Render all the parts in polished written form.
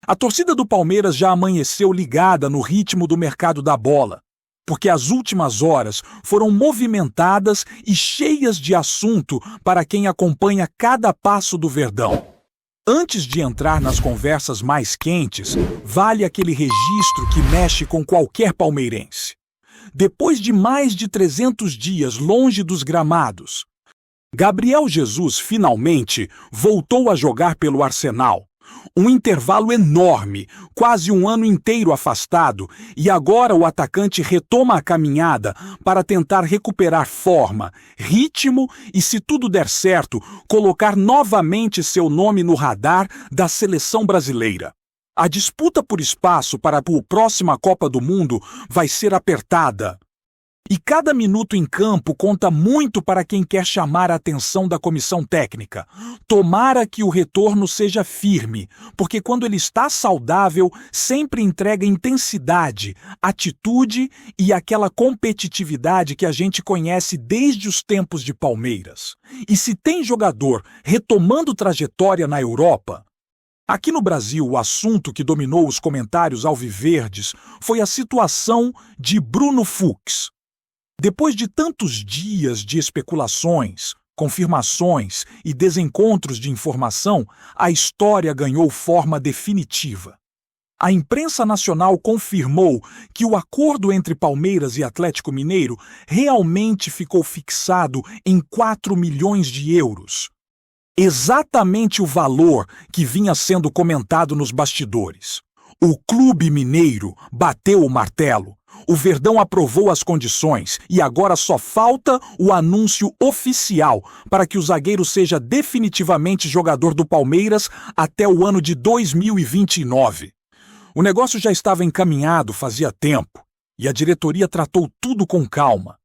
A torcida do Palmeiras já amanheceu ligada no ritmo do mercado da bola, porque as últimas horas foram movimentadas e cheias de assunto para quem acompanha cada passo do Verdão. Antes de entrar nas conversas mais quentes, vale aquele registro que mexe com qualquer palmeirense. Depois de mais de 300 dias longe dos gramados, Gabriel Jesus finalmente voltou a jogar pelo Arsenal. Um intervalo enorme, quase um ano inteiro afastado, e agora o atacante retoma a caminhada para tentar recuperar forma, ritmo e, se tudo der certo, colocar novamente seu nome no radar da seleção brasileira. A disputa por espaço para a próxima Copa do Mundo vai ser apertada. E cada minuto em campo conta muito para quem quer chamar a atenção da comissão técnica. Tomara que o retorno seja firme, porque quando ele está saudável, sempre entrega intensidade, atitude e aquela competitividade que a gente conhece desde os tempos de Palmeiras. E se tem jogador retomando trajetória na Europa, aqui no Brasil, o assunto que dominou os comentários alviverdes foi a situação de Bruno Fux. Depois de tantos dias de especulações, confirmações e desencontros de informação, a história ganhou forma definitiva. A imprensa nacional confirmou que o acordo entre Palmeiras e Atlético Mineiro realmente ficou fixado em 4 milhões de euros. Exatamente o valor que vinha sendo comentado nos bastidores. O clube mineiro bateu o martelo. O Verdão aprovou as condições e agora só falta o anúncio oficial para que o zagueiro seja definitivamente jogador do Palmeiras até o ano de 2029. O negócio já estava encaminhado fazia tempo e a diretoria tratou tudo com calma,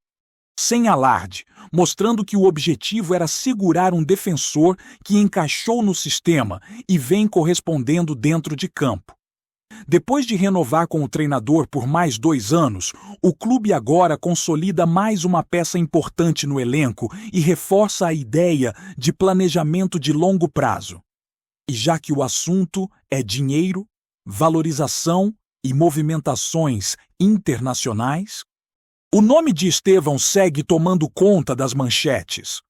sem alarde, mostrando que o objetivo era segurar um defensor que encaixou no sistema e vem correspondendo dentro de campo. Depois de renovar com o treinador por mais 2 anos, o clube agora consolida mais uma peça importante no elenco e reforça a ideia de planejamento de longo prazo. E já que o assunto é dinheiro, valorização e movimentações internacionais, o nome de Estevão segue tomando conta das manchetes.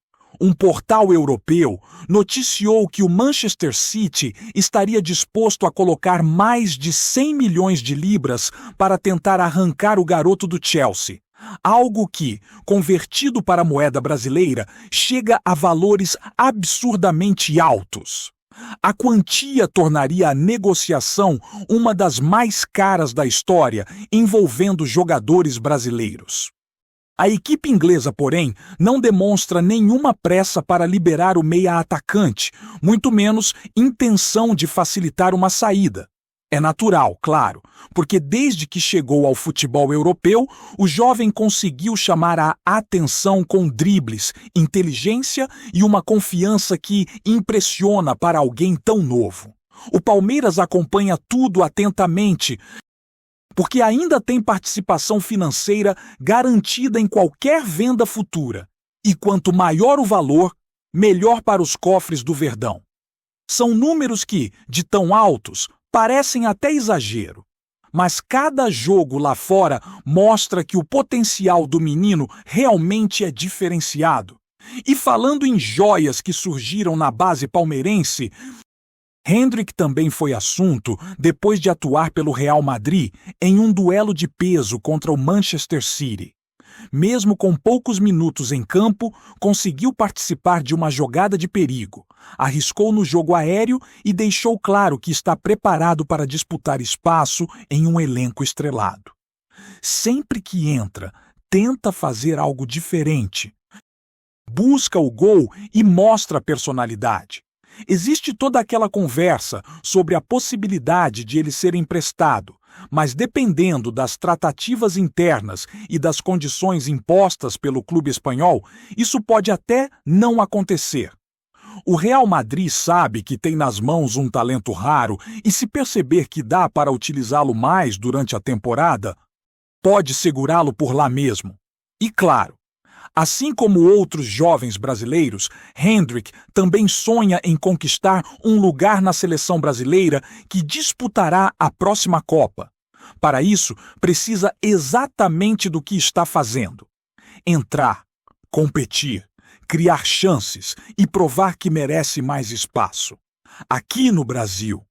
Um portal europeu noticiou que o Manchester City estaria disposto a colocar mais de 100 milhões de libras para tentar arrancar o garoto do Chelsea. Algo que, convertido para a moeda brasileira, chega a valores absurdamente altos. A quantia tornaria a negociação uma das mais caras da história, envolvendo jogadores brasileiros. A equipe inglesa, porém, não demonstra nenhuma pressa para liberar o meia-atacante, muito menos intenção de facilitar uma saída. É natural, claro, porque desde que chegou ao futebol europeu, o jovem conseguiu chamar a atenção com dribles, inteligência e uma confiança que impressiona para alguém tão novo. O Palmeiras acompanha tudo atentamente, porque ainda tem participação financeira garantida em qualquer venda futura. E quanto maior o valor, melhor para os cofres do Verdão. São números que, de tão altos, parecem até exagero. Mas cada jogo lá fora mostra que o potencial do menino realmente é diferenciado. E falando em joias que surgiram na base palmeirense, Hendrick também foi assunto depois de atuar pelo Real Madrid em um duelo de peso contra o Manchester City. Mesmo com poucos minutos em campo, conseguiu participar de uma jogada de perigo, arriscou no jogo aéreo e deixou claro que está preparado para disputar espaço em um elenco estrelado. Sempre que entra, tenta fazer algo diferente. Busca o gol e mostra personalidade. Existe toda aquela conversa sobre a possibilidade de ele ser emprestado, mas dependendo das tratativas internas e das condições impostas pelo clube espanhol, isso pode até não acontecer. O Real Madrid sabe que tem nas mãos um talento raro e, se perceber que dá para utilizá-lo mais durante a temporada, pode segurá-lo por lá mesmo. E claro, Assim como outros jovens brasileiros, Hendrick também sonha em conquistar um lugar na seleção brasileira que disputará a próxima Copa. Para isso, precisa exatamente do que está fazendo: entrar, competir, criar chances e provar que merece mais espaço. Aqui no Brasil,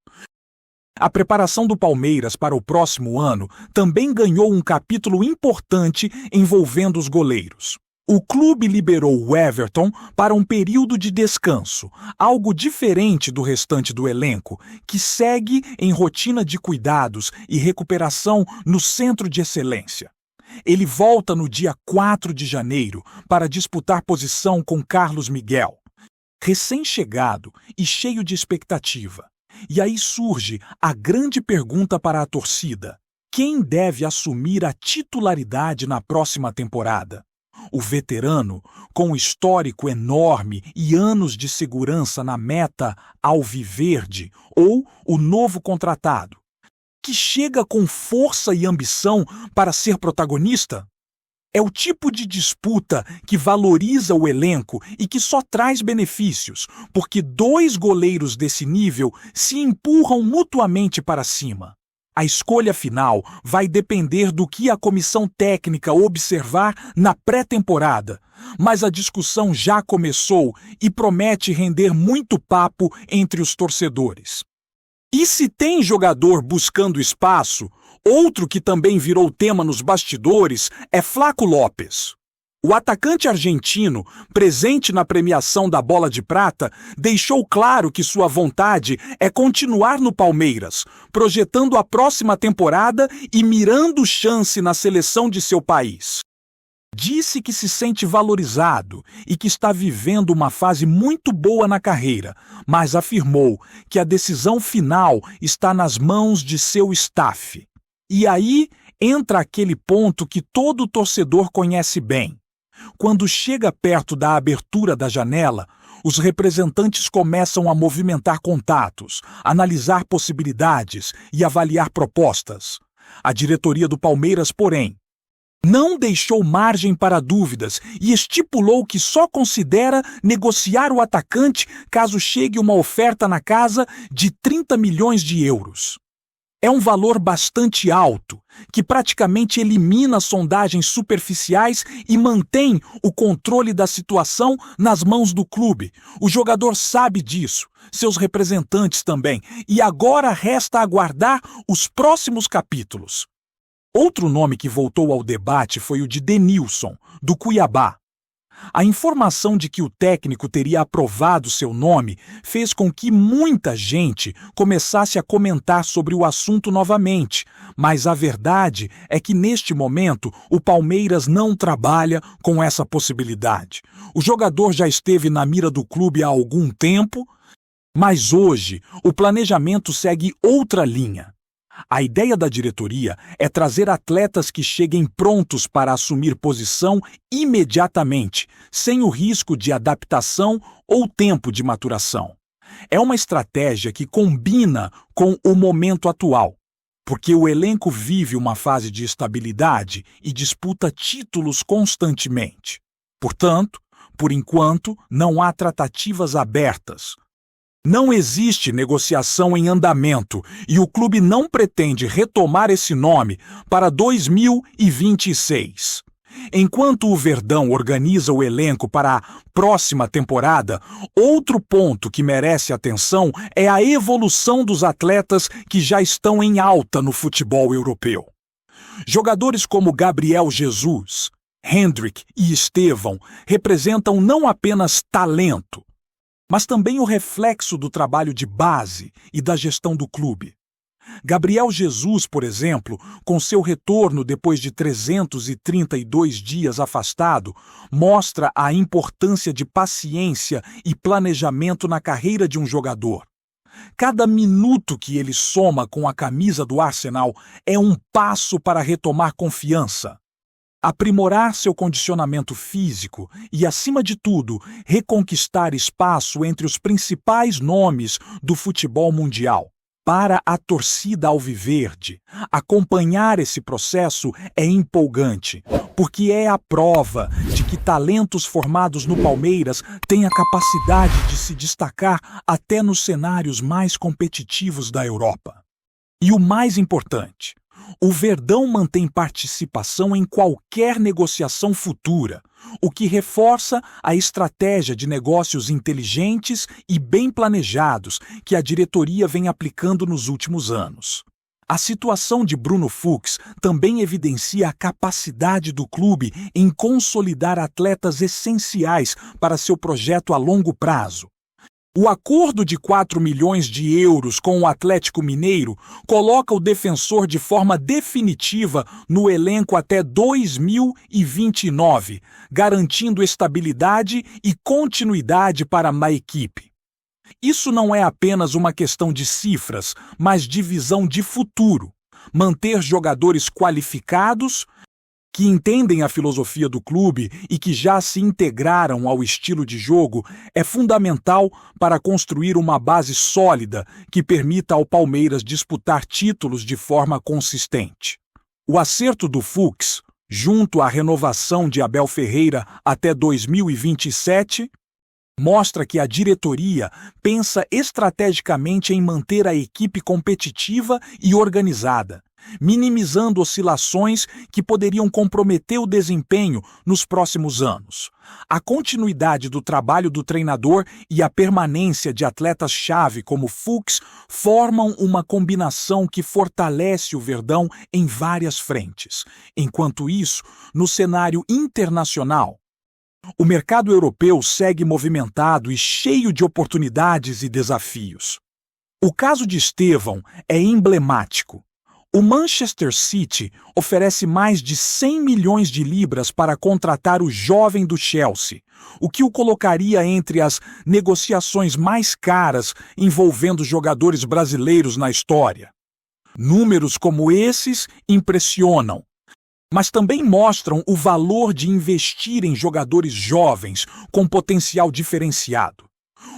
a preparação do Palmeiras para o próximo ano também ganhou um capítulo importante envolvendo os goleiros. O clube liberou o Everton para um período de descanso, algo diferente do restante do elenco, que segue em rotina de cuidados e recuperação no Centro de Excelência. Ele volta no dia 4 de janeiro para disputar posição com Carlos Miguel, recém-chegado e cheio de expectativa. E aí surge a grande pergunta para a torcida: quem deve assumir a titularidade na próxima temporada? O veterano, com histórico enorme e anos de segurança na meta alviverde, ou o novo contratado, que chega com força e ambição para ser protagonista? É o tipo de disputa que valoriza o elenco e que só traz benefícios, porque dois goleiros desse nível se empurram mutuamente para cima. A escolha final vai depender do que a comissão técnica observar na pré-temporada, mas a discussão já começou e promete render muito papo entre os torcedores. E se tem jogador buscando espaço, outro que também virou tema nos bastidores é Flaco Lopes. O atacante argentino, presente na premiação da Bola de Prata, deixou claro que sua vontade é continuar no Palmeiras, projetando a próxima temporada e mirando chance na seleção de seu país. Disse que se sente valorizado e que está vivendo uma fase muito boa na carreira, mas afirmou que a decisão final está nas mãos de seu staff. E aí entra aquele ponto que todo torcedor conhece bem. Quando chega perto da abertura da janela, os representantes começam a movimentar contatos, analisar possibilidades e avaliar propostas. A diretoria do Palmeiras, porém, não deixou margem para dúvidas e estipulou que só considera negociar o atacante caso chegue uma oferta na casa de 30 milhões de euros. É um valor bastante alto, que praticamente elimina sondagens superficiais e mantém o controle da situação nas mãos do clube. O jogador sabe disso, seus representantes também, e agora resta aguardar os próximos capítulos. Outro nome que voltou ao debate foi o de Denilson, do Cuiabá. A informação de que o técnico teria aprovado seu nome fez com que muita gente começasse a comentar sobre o assunto novamente, mas a verdade é que neste momento o Palmeiras não trabalha com essa possibilidade. O jogador já esteve na mira do clube há algum tempo, mas hoje o planejamento segue outra linha. A ideia da diretoria é trazer atletas que cheguem prontos para assumir posição imediatamente, sem o risco de adaptação ou tempo de maturação. É uma estratégia que combina com o momento atual, porque o elenco vive uma fase de estabilidade e disputa títulos constantemente. Portanto, por enquanto, não há tratativas abertas. Não existe negociação em andamento e o clube não pretende retomar esse nome para 2026. Enquanto o Verdão organiza o elenco para a próxima temporada, outro ponto que merece atenção é a evolução dos atletas que já estão em alta no futebol europeu. Jogadores como Gabriel Jesus, Hendrick e Estevão representam não apenas talento, mas também o reflexo do trabalho de base e da gestão do clube. Gabriel Jesus, por exemplo, com seu retorno depois de 332 dias afastado, mostra a importância de paciência e planejamento na carreira de um jogador. Cada minuto que ele soma com a camisa do Arsenal é um passo para retomar confiança, aprimorar seu condicionamento físico e, acima de tudo, reconquistar espaço entre os principais nomes do futebol mundial. Para a torcida alviverde, acompanhar esse processo é empolgante, porque é a prova de que talentos formados no Palmeiras têm a capacidade de se destacar até nos cenários mais competitivos da Europa. E o mais importante, o Verdão mantém participação em qualquer negociação futura, o que reforça a estratégia de negócios inteligentes e bem planejados que a diretoria vem aplicando nos últimos anos. A situação de Bruno Fux também evidencia a capacidade do clube em consolidar atletas essenciais para seu projeto a longo prazo. O acordo de 4 milhões de euros com o Atlético Mineiro coloca o defensor de forma definitiva no elenco até 2029, garantindo estabilidade e continuidade para a equipe. Isso não é apenas uma questão de cifras, mas de visão de futuro. Manter jogadores qualificados, que entendem a filosofia do clube e que já se integraram ao estilo de jogo, é fundamental para construir uma base sólida que permita ao Palmeiras disputar títulos de forma consistente. O acerto do Fux, junto à renovação de Abel Ferreira até 2027, mostra que a diretoria pensa estrategicamente em manter a equipe competitiva e organizada, minimizando oscilações que poderiam comprometer o desempenho nos próximos anos. A continuidade do trabalho do treinador e a permanência de atletas-chave como Fux formam uma combinação que fortalece o Verdão em várias frentes. Enquanto isso, no cenário internacional, o mercado europeu segue movimentado e cheio de oportunidades e desafios. O caso de Estevão é emblemático. O Manchester City oferece mais de 100 milhões de libras para contratar o jovem do Chelsea, o que o colocaria entre as negociações mais caras envolvendo jogadores brasileiros na história. Números como esses impressionam, mas também mostram o valor de investir em jogadores jovens com potencial diferenciado.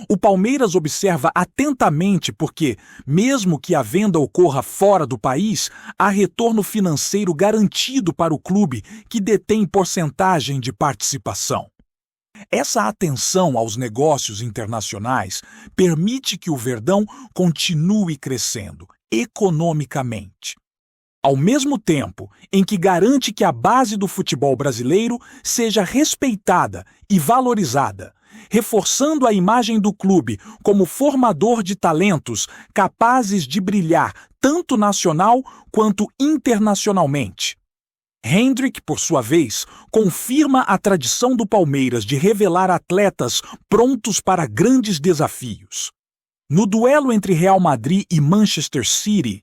O Palmeiras observa atentamente porque, mesmo que a venda ocorra fora do país, há retorno financeiro garantido para o clube que detém porcentagem de participação. Essa atenção aos negócios internacionais permite que o Verdão continue crescendo economicamente, ao mesmo tempo em que garante que a base do futebol brasileiro seja respeitada e valorizada, reforçando a imagem do clube como formador de talentos capazes de brilhar tanto nacional quanto internacionalmente. Hendrick, por sua vez, confirma a tradição do Palmeiras de revelar atletas prontos para grandes desafios. No duelo entre Real Madrid e Manchester City,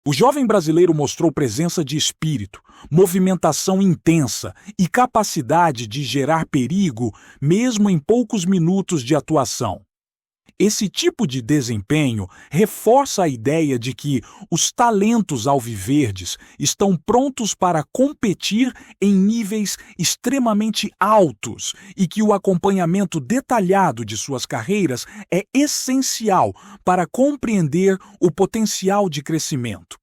o jovem brasileiro mostrou presença de espírito, movimentação intensa e capacidade de gerar perigo mesmo em poucos minutos de atuação. Esse tipo de desempenho reforça a ideia de que os talentos alviverdes estão prontos para competir em níveis extremamente altos e que o acompanhamento detalhado de suas carreiras é essencial para compreender o potencial de crescimento.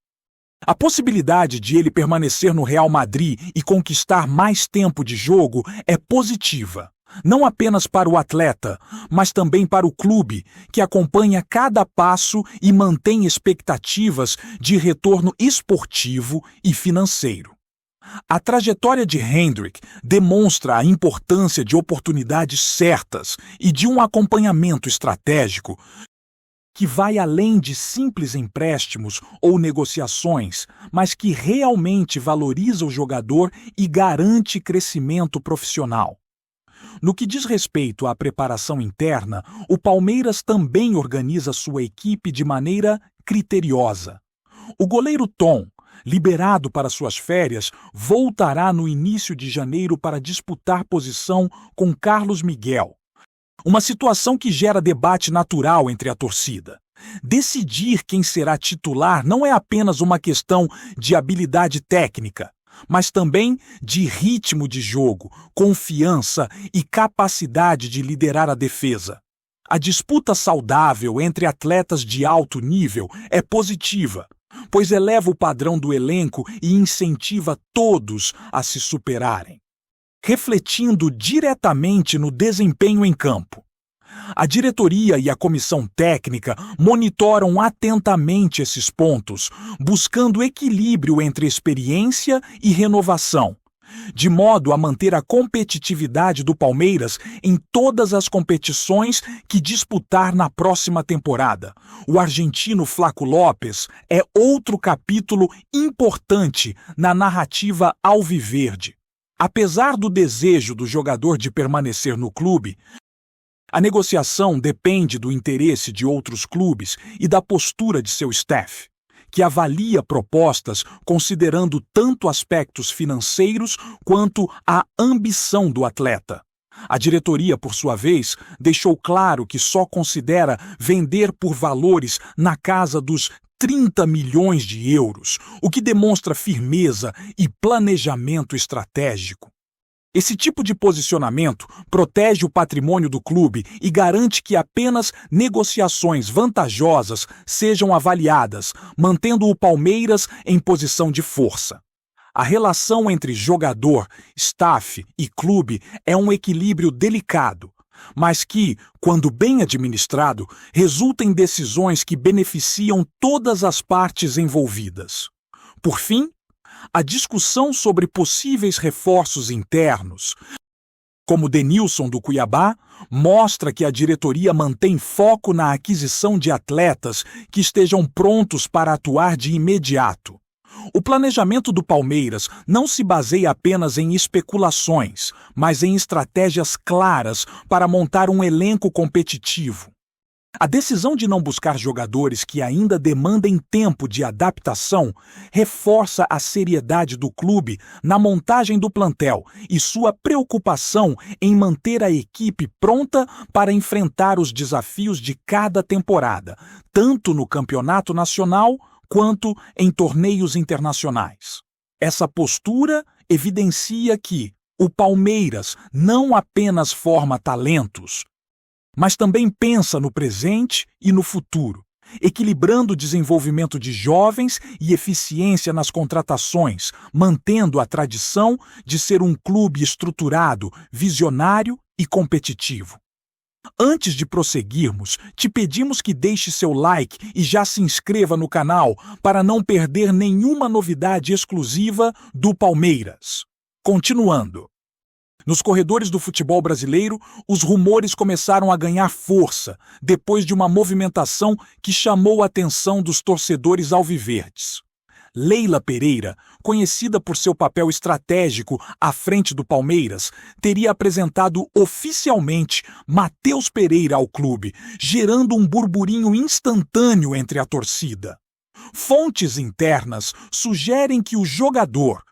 A possibilidade de ele permanecer no Real Madrid e conquistar mais tempo de jogo é positiva, não apenas para o atleta, mas também para o clube, que acompanha cada passo e mantém expectativas de retorno esportivo e financeiro. A trajetória de Hendrick demonstra a importância de oportunidades certas e de um acompanhamento estratégico que vai além de simples empréstimos ou negociações, mas que realmente valoriza o jogador e garante crescimento profissional. No que diz respeito à preparação interna, o Palmeiras também organiza sua equipe de maneira criteriosa. O goleiro Tom, liberado para suas férias, voltará no início de janeiro para disputar posição com Carlos Miguel. Uma situação que gera debate natural entre a torcida. Decidir quem será titular não é apenas uma questão de habilidade técnica, mas também de ritmo de jogo, confiança e capacidade de liderar a defesa. A disputa saudável entre atletas de alto nível é positiva, pois eleva o padrão do elenco e incentiva todos a se superarem. refletindo diretamente no desempenho em campo. A diretoria e a comissão técnica monitoram atentamente esses pontos, buscando equilíbrio entre experiência e renovação, de modo a manter a competitividade do Palmeiras em todas as competições que disputar na próxima temporada. O argentino Flaco Lopes é outro capítulo importante na narrativa alviverde. Apesar do desejo do jogador de permanecer no clube, a negociação depende do interesse de outros clubes e da postura de seu staff, que avalia propostas considerando tanto aspectos financeiros quanto a ambição do atleta. A diretoria, por sua vez, deixou claro que só considera vender por valores na casa dos 30 milhões de euros, o que demonstra firmeza e planejamento estratégico. Esse tipo de posicionamento protege o patrimônio do clube e garante que apenas negociações vantajosas sejam avaliadas, mantendo o Palmeiras em posição de força. A relação entre jogador, staff e clube é um equilíbrio delicado, mas que, quando bem administrado, resulta em decisões que beneficiam todas as partes envolvidas. Por fim, a discussão sobre possíveis reforços internos, como Denilson do Cuiabá, mostra que a diretoria mantém foco na aquisição de atletas que estejam prontos para atuar de imediato. O planejamento do Palmeiras não se baseia apenas em especulações, mas em estratégias claras para montar um elenco competitivo. A decisão de não buscar jogadores que ainda demandem tempo de adaptação reforça a seriedade do clube na montagem do plantel e sua preocupação em manter a equipe pronta para enfrentar os desafios de cada temporada, tanto no campeonato nacional quanto em torneios internacionais. Essa postura evidencia que o Palmeiras não apenas forma talentos, mas também pensa no presente e no futuro, equilibrando o desenvolvimento de jovens e eficiência nas contratações, mantendo a tradição de ser um clube estruturado, visionário e competitivo. Antes de prosseguirmos, te pedimos que deixe seu like e já se inscreva no canal para não perder nenhuma novidade exclusiva do Palmeiras. Continuando. Nos corredores do futebol brasileiro, os rumores começaram a ganhar força depois de uma movimentação que chamou a atenção dos torcedores alviverdes. Leila Pereira, conhecida por seu papel estratégico à frente do Palmeiras, teria apresentado oficialmente Matheus Pereira ao clube, gerando um burburinho instantâneo entre a torcida. Fontes internas sugerem que o jogador,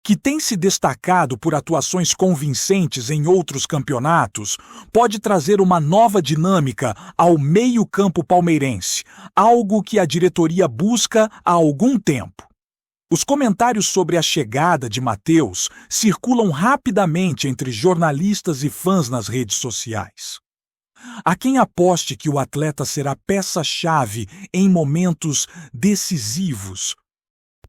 que tem se destacado por atuações convincentes em outros campeonatos, pode trazer uma nova dinâmica ao meio-campo palmeirense, algo que a diretoria busca há algum tempo. Os comentários sobre a chegada de Matheus circulam rapidamente entre jornalistas e fãs nas redes sociais. Há quem aposte que o atleta será peça-chave em momentos decisivos,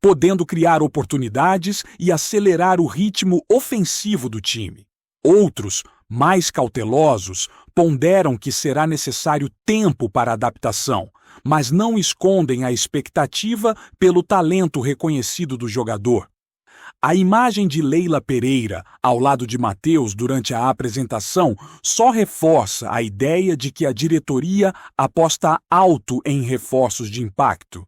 podendo criar oportunidades e acelerar o ritmo ofensivo do time. Outros, mais cautelosos, ponderam que será necessário tempo para adaptação, mas não escondem a expectativa pelo talento reconhecido do jogador. A imagem de Leila Pereira ao lado de Matheus durante a apresentação só reforça a ideia de que a diretoria aposta alto em reforços de impacto,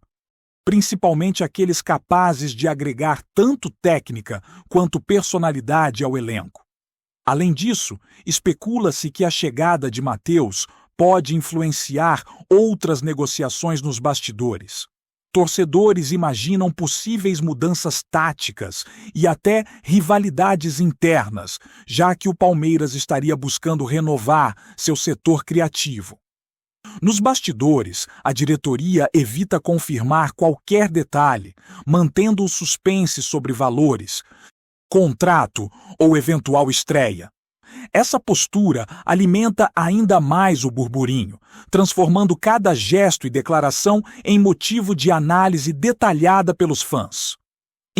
principalmente aqueles capazes de agregar tanto técnica quanto personalidade ao elenco. Além disso, especula-se que a chegada de Matheus pode influenciar outras negociações nos bastidores. Torcedores imaginam possíveis mudanças táticas e até rivalidades internas, já que o Palmeiras estaria buscando renovar seu setor criativo. Nos bastidores, a diretoria evita confirmar qualquer detalhe, mantendo o suspense sobre valores, contrato ou eventual estreia. Essa postura alimenta ainda mais o burburinho, transformando cada gesto e declaração em motivo de análise detalhada pelos fãs.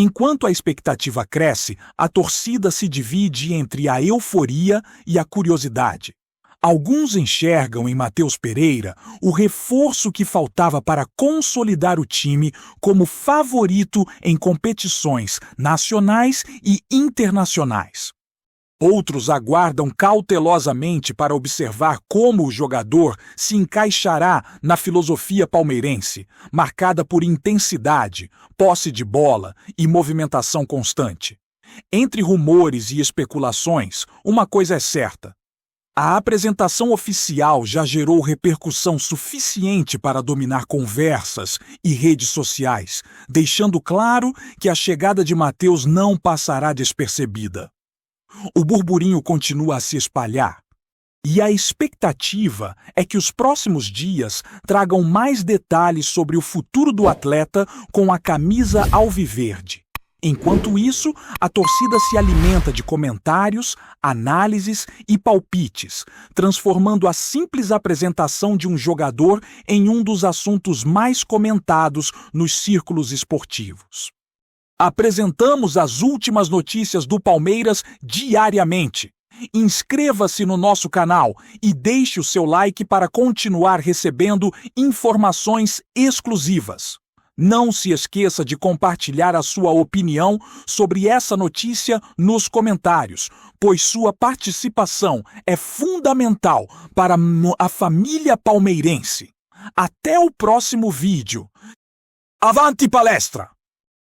Enquanto a expectativa cresce, a torcida se divide entre a euforia e a curiosidade. Alguns enxergam em Matheus Pereira o reforço que faltava para consolidar o time como favorito em competições nacionais e internacionais. Outros aguardam cautelosamente para observar como o jogador se encaixará na filosofia palmeirense, marcada por intensidade, posse de bola e movimentação constante. Entre rumores e especulações, uma coisa é certa: a apresentação oficial já gerou repercussão suficiente para dominar conversas e redes sociais, deixando claro que a chegada de Matheus não passará despercebida. O burburinho continua a se espalhar, e a expectativa é que os próximos dias tragam mais detalhes sobre o futuro do atleta com a camisa alviverde. Enquanto isso, a torcida se alimenta de comentários, análises e palpites, transformando a simples apresentação de um jogador em um dos assuntos mais comentados nos círculos esportivos. Apresentamos as últimas notícias do Palmeiras diariamente. Inscreva-se no nosso canal e deixe o seu like para continuar recebendo informações exclusivas. Não se esqueça de compartilhar a sua opinião sobre essa notícia nos comentários, pois sua participação é fundamental para a família palmeirense. Até o próximo vídeo. Avante palestra!